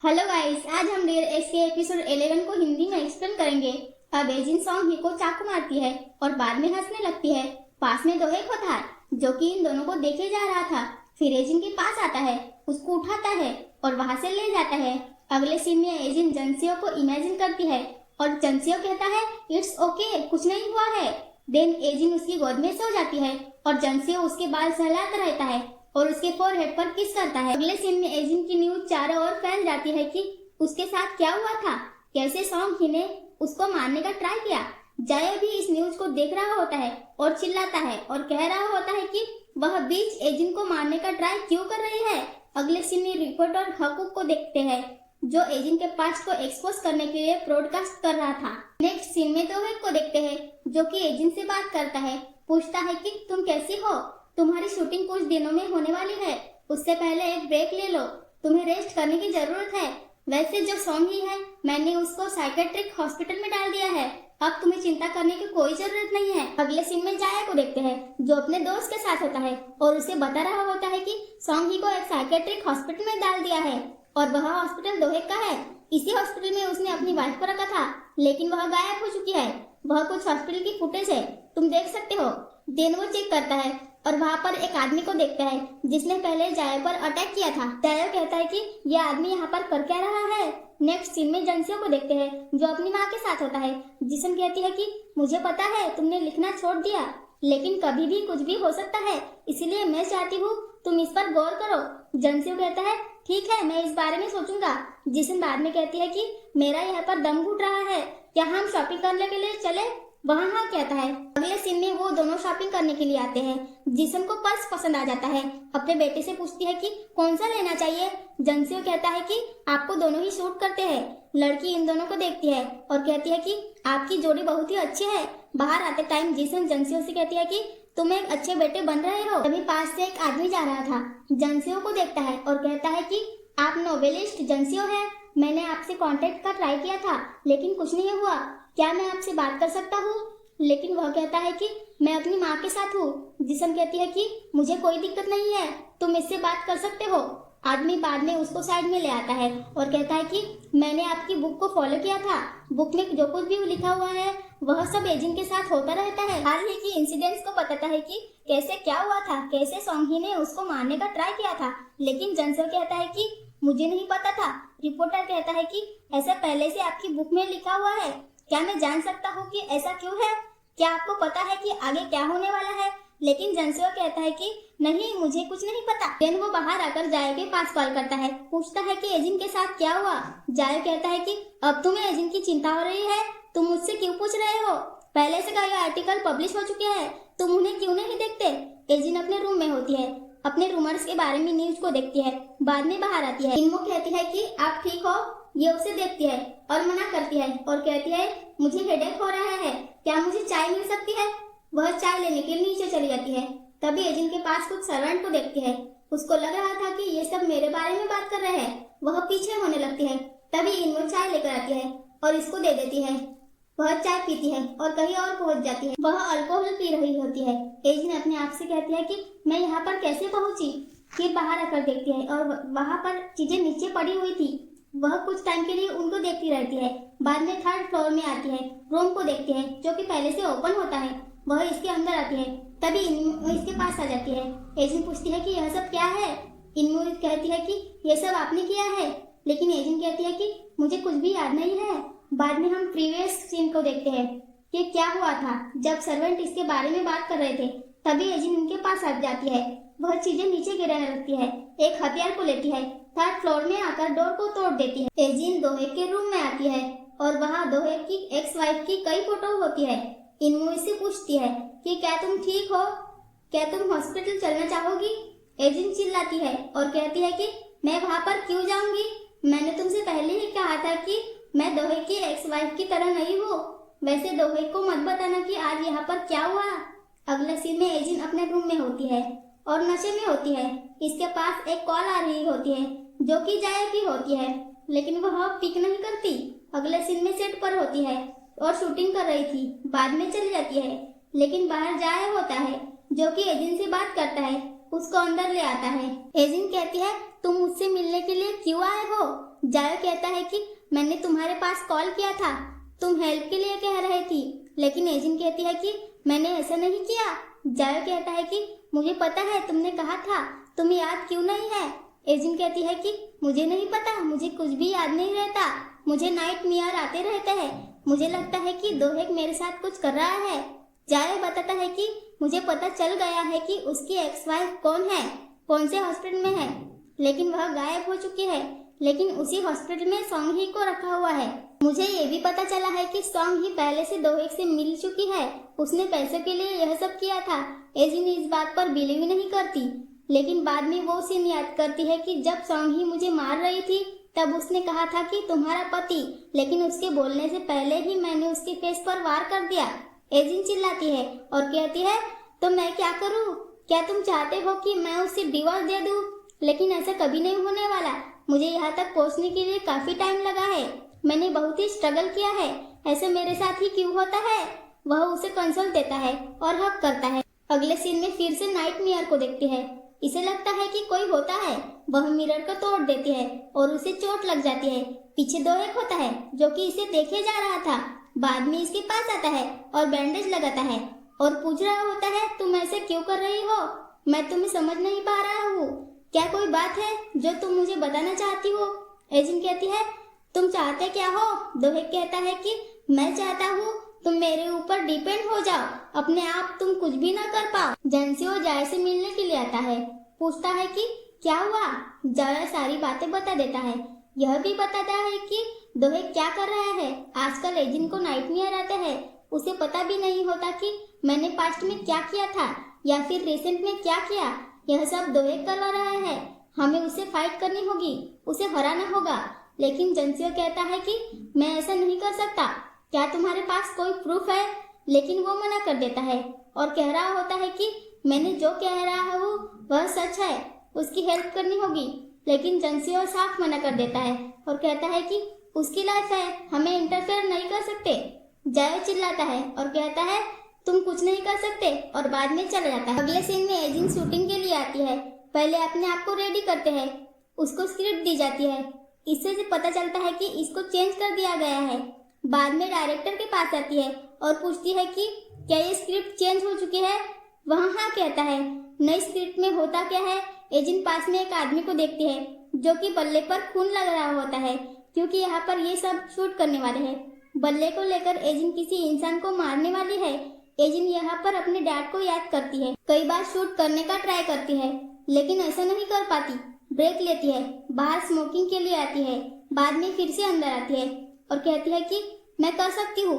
Hello guys, आज हम dear x के एपिसोड 11 को हिंदी में एक्सप्लेन करेंगे। अब एजिन सॉन्ग ही को चाकू मारती है और बाद में हंसने लगती है। पास में दोहेक होता है जो कि इन दोनों को देखे जा रहा था। फिर एजिन के पास आता है, उसको उठाता है और वहां से ले जाता है। अगले सीन में एजिन जंसियो को इमेजिन करती है और जंसियो कहता है इट्स ओके, कुछ नहीं हुआ है। देन एजिन उसकी गोद में सो जाती है और जंसियो उसके बाल सहलाता रहता है और उसके फोरहेड पर किस करता है। अगले सीन में एजिन की न्यूज चारों ओर फैल जाती है कि उसके साथ क्या हुआ था, कैसे सॉन्ग ही ने उसको मारने का ट्राई किया। जाया भी इस न्यूज को देख रहा होता है और चिल्लाता है और कह रहा होता है कि वह बीच एजिन को मारने का ट्राई क्यों कर रही है। अगले सीन में रिपोर्टर हकूक को देखते हैं जो एजिन के पास्ट को एक्सपोज करने के लिए ब्रॉडकास्ट कर रहा था। नेक्स्ट सीन में दोहेक को देखते हैं जो कि एजिन से बात करता है, पूछता है कि तुम कैसी हो, तुम्हारी शूटिंग कुछ दिनों में होने वाली है, उससे पहले एक ब्रेक ले लो, तुम्हें रेस्ट करने की जरूरत है। वैसे जो सॉन्ग ही है मैंने उसको साइकेट्रिक हॉस्पिटल में डाल दिया है, अब तुम्हें चिंता करने की कोई जरूरत नहीं है। अगले सीन में जाया को देखते हैं जो अपने दोस्त के साथ होता है और उसे बता रहा होता है कि सॉन्ग ही को एक साइकेट्रिक हॉस्पिटल में डाल दिया है और वह हॉस्पिटल दोहेक का है। इसी हॉस्पिटल में उसने अपनी वाइफ को रखा था लेकिन वह गायब हो चुकी है। वह कुछ हॉस्पिटल की फुटेज है, तुम देख सकते हो। देन वो चेक करता है और वहाँ पर एक आदमी को देखता है जिसने पहले जायो पर अटैक किया था। जायो कहता है कि यह आदमी यहाँ पर कर क्या रहा है। नेक्स्ट सीन में जंसियो को देखते हैं जो अपनी माँ के साथ होता है। जिसन कहती है कि मुझे पता है तुमने लिखना छोड़ दिया लेकिन कभी भी कुछ भी हो सकता है, इसलिए मैं चाहती हूँ तुम इस पर गौर करो। जंसियो कहता है ठीक है, मैं इस बारे में सोचूंगा। जिसन बाद में कहती है कि मेरा यहाँ पर दम घुट रहा है, क्या हम शॉपिंग करने के लिए चले। वहाँ हाँ कहता है। अगले सीन में वो दोनों शॉपिंग करने के लिए आते हैं। जिसन को पर्स पसंद आ जाता है, अपने बेटे से पूछती है कि कौन सा लेना चाहिए। जंसियो कहता है कि आपको दोनों ही सूट करते हैं। लड़की इन दोनों को देखती है और कहती है कि आपकी जोड़ी बहुत ही अच्छी है। बाहर आते टाइम जिसन जंसियो से कहती है कि तुम एक अच्छे बेटे बन रहे हो। तभी पास से एक आदमी जा रहा था, जंसियो को देखता है और कहता है कि आप नोवेलिस्ट जंसियो है, मैंने आपसे कांटेक्ट का ट्राई किया था लेकिन कुछ नहीं हुआ, क्या मैं आपसे बात कर सकता हूँ। लेकिन वह कहता है कि मैं अपनी माँ के साथ हूँ। जिसन कहती है कि मुझे कोई दिक्कत नहीं है, तुम इससे बात कर सकते हो। आदमी बाद में उसको साइड में ले आता है और कहता है कि मैंने आपकी बुक को फॉलो किया था, बुक में जो कुछ भी लिखा हुआ है वह सब एजिन के साथ होता रहता है। हाल ही की इंसिडेंट्स को बताता है कि कैसे क्या हुआ था, कैसे सॉन्गी ने उसको मारने का ट्राई किया था। लेकिन जंसो कहता है कि मुझे नहीं पता था। रिपोर्टर कहता है कि ऐसा पहले से आपकी बुक में लिखा हुआ है, क्या मैं जान सकता हूँ कि ऐसा क्यों है, क्या आपको पता है कि आगे क्या होने वाला है। लेकिन जंसियो कहता है कि नहीं, मुझे कुछ नहीं पता। देन वो बाहर आकर जायो के पास कॉल करता है, पूछता है कि एजिन के साथ क्या हुआ। जायो कहता है कि अब तुम्हें एजिन की चिंता हो रही है, तुम मुझसे क्यों पूछ रहे हो, पहले से का ये आर्टिकल पब्लिश हो चुके हैं, तुम उन्हें क्यों नहीं देखते। एजिन अपने रूम में होती है, अपने रूमर्स के बारे में न्यूज को देखती है, बाद में बाहर आती है। इनको कहती है कि आप ठीक हो, ये उसे देखती है और मना करती है और कहती है मुझे हेडेक हो रहा है, क्या मुझे चाय मिल सकती है। वह चाय लेने के लिए नीचे चली जाती है। तभी एजिन के पास कुछ सर्वेंट को देखती है, उसको लग रहा था कि ये सब मेरे बारे में बात कर रहे हैं। वह पीछे होने लगती है। तभी इनको चाय लेकर आती है और इसको दे देती है। वह चाय पीती है और कहीं और पहुंच जाती है। वह अल्कोहल पी रही होती है। एजिन अपने आप से कहती है कि मैं यहाँ पर कैसे पहुंची। फिर बाहर आकर देखती है और वहाँ पर चीजें नीचे पड़ी हुई थी। वह कुछ टाइम के लिए उनको देखती रहती है। बाद में थर्ड फ्लोर में आती है, रूम को देखती है जो कि पहले से ओपन होता है। वह इसके अंदर आती है, तभी इन्मू इसके पास आ जाती है। एजिन पूछती है कि यह सब क्या है। इन्मू कहती है कि यह सब आपने किया है। लेकिन एजिन कहती है कि मुझे कुछ भी याद नहीं है। बाद में हम प्रीवियस सीन को देखते हैं कि क्या हुआ था जब सर्वेंट इसके बारे में बात कर रहे थे। तभी एजिन उनके पास आ जाती है। वह चीजें नीचे गिराने लगती है, एक हथियार को लेती है, थर्ड फ्लोर में आकर डोर को तोड़ देती है। एजिन दोहेक के रूम में आती है और वहाँ दोहेक की एक्स वाइफ की कई फोटो होती है। इन्मू से पूछती है कि क्या तुम ठीक हो, क्या तुम हॉस्पिटल चलना चाहोगी। एजिन चिल्लाती है और कहती है कि मैं वहाँ पर क्यों जाऊंगी, मैंने तुमसे पहले ही कहा था कि मैं दोहेक की एक्स वाइफ की तरह नहीं हूँ। वैसे दोहेक को मत बताना कि आज यहाँ पर क्या हुआ। अगले सीन में एजिन अपने रूम में होती है और नशे में होती है। इसके पास एक कॉल आ रही होती है जो कि जाया की होती है, लेकिन वह पिक नहीं करती। अगले सीन में सेट पर होती है और शूटिंग कर रही थी, बाद में चली जाती है। लेकिन बाहर जाया होता है जो कि एजिन से बात करता है, उसको अंदर ले आता है। एजिन कहती है तुम मुझसे मिलने के लिए क्यों आए हो। जायो कहता है कि मैंने तुम्हारे पास कॉल किया था, तुम हेल्प के लिए कह रही थी, लेकिन एजिन कहती है कि मैंने ऐसा नहीं किया। जायो कहता है कि मुझे पता है तुमने कहा था, तुम्हें याद क्यों नहीं है। एजिन कहती है कि मुझे नहीं पता, मुझे कुछ भी याद नहीं रहता, मुझे नाइट मेयर आते रहते हैं, मुझे लगता है कि दोहेक मेरे साथ कुछ कर रहा है। जायो बताता है कि मुझे पता चल गया है कि उसकी एक्स वाइफ कौन है, कौन से हॉस्पिटल में है, लेकिन वह गायब हो चुकी है, लेकिन उसी हॉस्पिटल में सॉन्ग ही को रखा हुआ है। मुझे ये भी पता चला है कि सॉन्ग ही पहले से दोहेक से मिल चुकी है, उसने पैसे के लिए यह सब किया था। एजिन इस बात पर बिलीव नहीं करती, लेकिन बाद में वो सीन याद करती है कि जब सॉन्ग ही मुझे मार रही थी तब उसने कहा था कि तुम्हारा पति, लेकिन उसके बोलने से पहले ही मैंने उसके फेस पर वार कर दिया। एजिन चिल्लाती है और कहती है तो मैं क्या करूं? क्या तुम चाहते हो कि मैं उसे डिवोर्स दे दूं? लेकिन ऐसा कभी नहीं होने वाला। मुझे यहाँ तक पहुँचने के लिए काफी टाइम लगा है, मैंने बहुत ही स्ट्रगल किया है, ऐसे मेरे साथ ही क्यों होता है। वह उसे कंसोल देता है और हक करता है। अगले सीन में फिर से नाइट मेयर को देखती है। इसे लगता है कि कोई होता है, वह मिरर को तोड़ देती है और उसे चोट लग जाती है। पीछे दोहेक होता है जो कि इसे देखे जा रहा था। बाद में इसके पास आता है और बैंडेज लगाता है और पूछ रहा होता है तुम ऐसे क्यों कर रही हो, मैं तुम्हें समझ नहीं पा रहा हूँ, क्या कोई बात है जो तुम मुझे बताना चाहती हो। एजिन कहती है तुम चाहते क्या हो। दोहेक कहता है कि मैं चाहता हूँ तुम मेरे ऊपर डिपेंड हो जाओ, अपने आप तुम कुछ भी ना कर पाओ। जेंसियो जाय से मिलने के लिए आता है, पूछता है कि क्या हुआ। जाय सारी बातें बता देता है, यह भी बताता है कि दोहेक क्या कर रहा है। आजकल एजिन को नाइटमेयर आते हैं, उसे पता भी नहीं होता कि मैंने पास्ट में क्या किया था या फिर रिसेंट में क्या किया। यह सब दोहेक करवा रहा है, हमें उसे फाइट करनी होगी, उसे हराना होगा। लेकिन जेंसियो कहता है कि मैं ऐसा नहीं कर सकता, क्या तुम्हारे पास कोई प्रूफ है। लेकिन वो मना कर देता है और कह रहा होता है कि मैंने जो कह रहा हूँ वह सच है, उसकी हेल्प करनी होगी। लेकिन जेंसियो साफ मना कर देता है और कहता है कि उसकी लाइफ है, हमें इंटरफेयर नहीं कर सकते। जायो चिल्लाता है और कहता है तुम कुछ नहीं कर सकते और बाद में चला जाता है। अगले सीन में एजिन शूटिंग के लिए आती है। पहले अपने आप को रेडी करते हैं, उसको स्क्रिप्ट दी जाती है, इससे पता चलता है कि इसको चेंज कर दिया गया है। बाद में डायरेक्टर के पास आती है और पूछती है कि क्या ये स्क्रिप्ट चेंज हो चुकी है। वह हाँ कहता है। नई स्क्रिप्ट में होता क्या है, एजिन पास में एक आदमी को देखती है जो कि बल्ले पर खून लग रहा होता है, क्योंकि यहाँ पर ये सब शूट करने वाले हैं। बल्ले को लेकर एजिन किसी इंसान को मारने वाली है। एजिन यहाँ पर अपने डैड को याद करती है, कई बार शूट करने का ट्राई करती है लेकिन ऐसा नहीं कर पाती। ब्रेक लेती है, बाहर स्मोकिंग के लिए आती है, बाद में फिर से अंदर आती है और कहती है कि मैं कर सकती हूँ।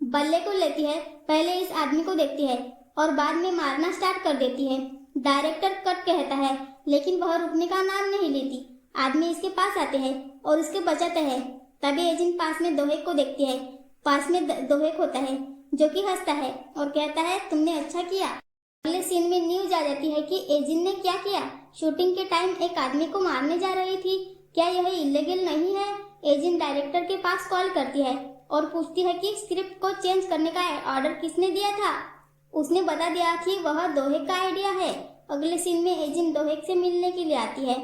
बल्ले को लेती है, पहले इस आदमी को देखती है और बाद में मारना स्टार्ट कर देती है। डायरेक्टर कट कहता है लेकिन वह रुकने का नाम नहीं लेती। आदमी इसके पास आते हैं और उसके बचाते हैं। तभी एजिन पास में दोहेक को देखती है। पास में दोहेक होता है जो कि हंसता है और कहता है तुमने अच्छा किया। अगले सीन में न्यूज आ जाती है कि एजिन ने क्या किया। शूटिंग के टाइम एक आदमी को मारने जा रही थी, क्या यह इलीगल नहीं है। एजिन डायरेक्टर के पास कॉल करती है और पूछती है कि स्क्रिप्ट को चेंज करने का ऑर्डर किसने दिया था। उसने बता दिया कि वह दोहेक का आइडिया है। अगले सीन में एजिन दोहेक से मिलने के लिए आती है,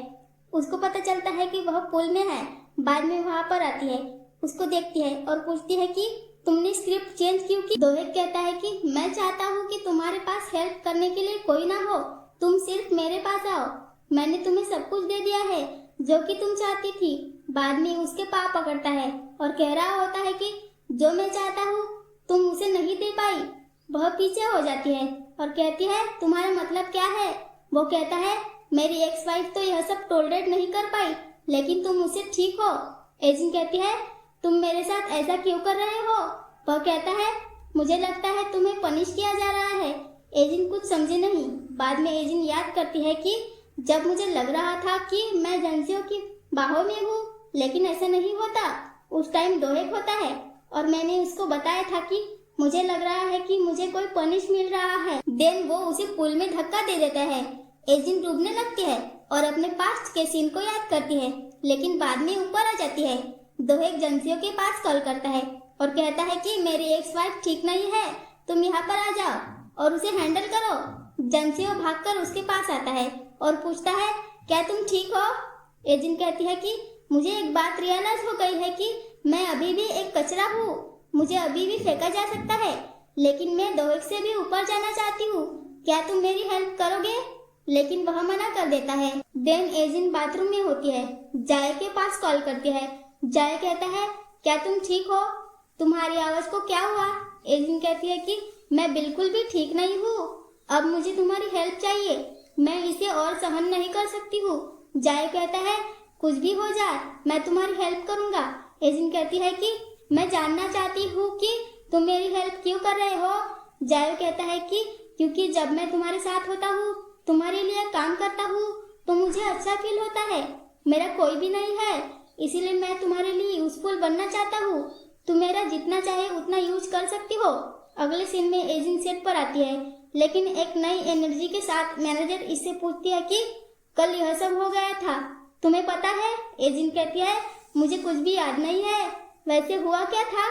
उसको पता चलता है कि वह पुल में है। बाद में वहाँ पर आती है, उसको देखती है और पूछती है कि तुमने स्क्रिप्ट चेंज क्यों की। दोहेक कहता है कि मैं चाहता हूँ कि तुम्हारे पास हेल्प करने के लिए कोई ना हो, तुम सिर्फ मेरे पास आओ, मैंने तुम्हें सब कुछ दे दिया है जो कि तुम चाहती थी। बाद में उसके पाँव पकड़ता है और कह रहा होता है कि जो मैं चाहता हूँ तुम उसे नहीं दे पाई। वह पीछे हो जाती है और कहती है तुम्हारा मतलब क्या है। वो कहता है मेरी एक्स वाइफ तो यह सब टॉलरेट नहीं कर पाई, लेकिन तुम उससे ठीक हो। एजिन कहती है तुम मेरे साथ ऐसा क्यों कर रहे हो। वह कहता है मुझे लगता है तुम्हें पनिश किया जा रहा है। एजिन कुछ समझे नहीं। बाद में एजिन याद करती है कि जब मुझे लग रहा था कि मैं जेंसियो की बाहों में हूँ, लेकिन ऐसा नहीं होता, उस टाइम दोहेक होता है और मैंने उसको बताया था कि मुझे लग रहा है कि मुझे कोई पनिश मिल रहा है। देन वो उसे पुल में धक्का दे देता है। एजिन डूबने लगती है और अपने पास्ट के सीन को याद करती है, लेकिन बाद में ऊपर आ जाती है। दोहेक जेंसियो के पास कॉल करता है और कहता है कि मेरी एक्स वाइफ ठीक नहीं है, तुम यहाँ पर आ जाओ और उसे हैंडल करो। जेंसियो भागकर उसके पास आता है और पूछता है क्या तुम ठीक हो। एजिन कहती है कि मुझे एक बात रियलाइज हो गई है कि मैं अभी भी एक कचरा हूँ। मुझे अभी भी फेंका जा सकता है, लेकिन मैं दोहिक से भी ऊपर जाना चाहती हूँ। क्या तुम मेरी हेल्प करोगे? लेकिन वह मना कर देता है। देन एजिन बाथरूम में होती है, जाय के पास कॉल करती है। जाय कहता है, क्या तुम ठीक हो? तुम्हारी आवाज को क्या हुआ? एजिन कहती है कि मैं बिल्कुल भी ठीक नहीं हूँ। अब मुझे तुम्हारी हेल्प चाहिए, मैं इसे और सहन नहीं कर सकती हूँ। जाय कहता है, कुछ भी हो जाए मैं तुम्हारी हेल्प करूंगा। एजिन कहती है कि मैं जानना चाहती हूँ कि तुम मेरी हेल्प क्यों कर रहे हो। जाय कहता है कि क्योंकि जब मैं तुम्हारे साथ होता हूँ, तुम्हारे लिए काम करता हूँ, तो मुझे अच्छा फील होता है। मेरा कोई भी नहीं है, इसीलिए मैं तुम्हारे लिए यूजफुल बनना चाहता हूँ। तुम मेरा जितना चाहे उतना यूज कर सकती हो। अगले सीन में एजिन सेट पर आती है, लेकिन एक नई एनर्जी के साथ। मैनेजर इससे पूछती है कि कल यह सब हो गया था, तुम्हें पता है? एजिन कहती है, मुझे कुछ भी याद नहीं है, वैसे हुआ क्या था?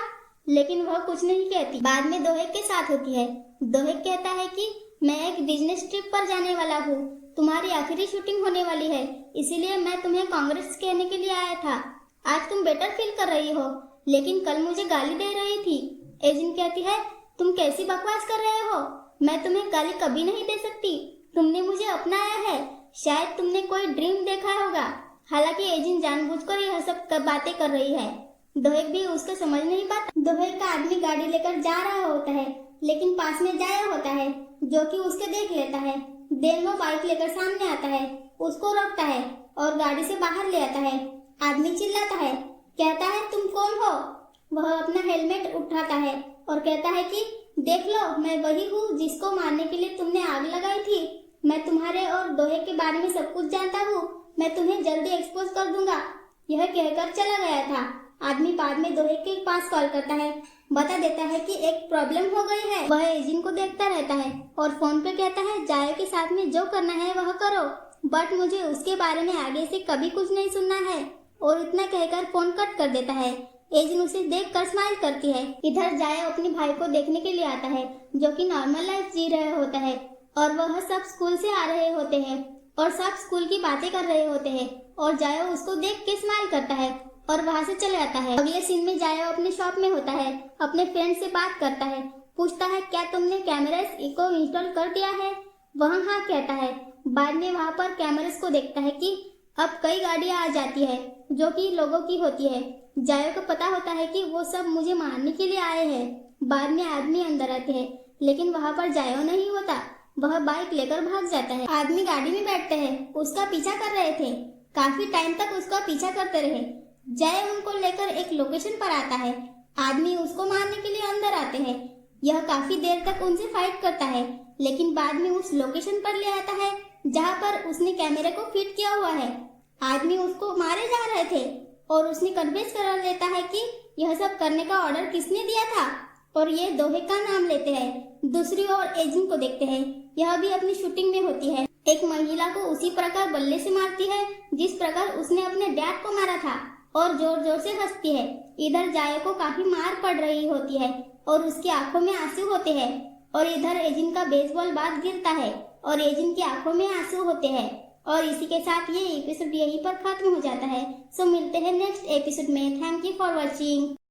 लेकिन वह कुछ नहीं कहती। बाद में दोहिक के साथ होती है। दोहिक कहता है कि मैं एक बिजनेस ट्रिप पर जाने वाला हूँ, तुम्हारी आखिरी शूटिंग होने वाली है, इसीलिए मैं तुम्हें कांग्रेस कहने के लिए आया था। आज तुम बेटर फील कर रही हो, लेकिन कल मुझे गाली दे रही थी। एजिन कहती है, तुम कैसी बकवास कर रहे हो? मैं तुम्हें गाली कभी नहीं दे सकती, तुमने मुझे अपनाया है। शायद तुमने कोई ड्रीम देखा होगा। हालांकि एजिन जानबूझकर यह सब बातें कर रही है। दोहिक भी उसका समझ नहीं पाता। दोहिक का आदमी गाड़ी लेकर जा रहा होता है, लेकिन पास में जाया होता है, जो कि उसके देख लेता है। देन वो बाइक लेकर सामने आता है, उसको रोकता है और गाड़ी से बाहर ले आता है। आदमी चिल्लाता है, कहता है, तुम कौन हो? वह अपना हेलमेट उठाता है और कहता है कि देख लो, मैं वही हूँ जिसको मारने के लिए तुमने आग लगाई थी। मैं तुम्हारे और दोहिक के बारे में सब कुछ जानता हूँ, मैं तुम्हें जल्दी एक्सपोज कर दूंगा। यह कहकर चला गया था। आदमी बाद में दोहिक के पास कॉल करता है, बता देता है कि एक प्रॉब्लम हो गई है। वह एजिन को देखता रहता है और फोन पे कहता है, जाय के साथ में जो करना है वह करो, बट मुझे उसके बारे में आगे से कभी कुछ नहीं सुनना है। और इतना कहकर फोन कट कर देता है। एजिन उसे देखकर स्माइल करती है। इधर जाय अपने भाई को देखने के लिए आता है, जो कि नॉर्मल लाइफ जी रहे होता है, और वह सब स्कूल से आ रहे होते हैं और सब स्कूल की बातें कर रहे होते हैं। और जाय उसको देख के स्माइल करता है और वहां से चले जाता है। अगले सीन में जाय अपने शॉप में होता है, अपने फ्रेंड से बात करता है, पूछता है, क्या तुमने कैमरास को इंस्टॉल कर दिया है? वह हाँ कहता है। बाद में वहाँ पर कैमरास को देखता है कि अब कई गाड़ियां आ जाती है, जो कि लोगों की होती है। जाय को पता होता है कि वो सब मुझे मारने के लिए आए हैं। बाद में आदमी अंदर आते हैं, लेकिन वहाँ पर जायो नहीं होता, वह बाइक लेकर भाग जाता है। आदमी गाड़ी में बैठते हैं, उसका पीछा कर रहे थे, काफी टाइम तक उसका पीछा करते रहे। जय उनको लेकर एक लोकेशन पर आता है। आदमी उसको मारने के लिए अंदर आते हैं। यह काफी देर तक उनसे फाइट करता है, लेकिन बाद में उस लोकेशन पर ले आता है जहाँ पर उसने कैमरे को फिट किया हुआ है। आदमी उसको मारे जा रहे थे और उसने कन्विंस कर लेता है कि यह सब करने का ऑर्डर किसने दिया था, और ये दोहिक का नाम लेते हैं। दूसरी ओर एजिन को देखते हैं, यह भी अपनी शूटिंग में होती है। एक महिला को उसी प्रकार बल्ले से मारती है जिस प्रकार उसने अपने डैड को मारा था, और जोर जोर से हंसती है। इधर जाय को काफी मार पड़ रही होती है और उसकी आंखों में आंसू होते हैं, और इधर एजिन का बेसबॉल बैट गिरता है और एजिन की आंखों में आंसू होते हैं। और इसी के साथ ये एपिसोड यहीं पर खत्म हो जाता है। सो मिलते हैं नेक्स्ट एपिसोड में। Thank you for watching.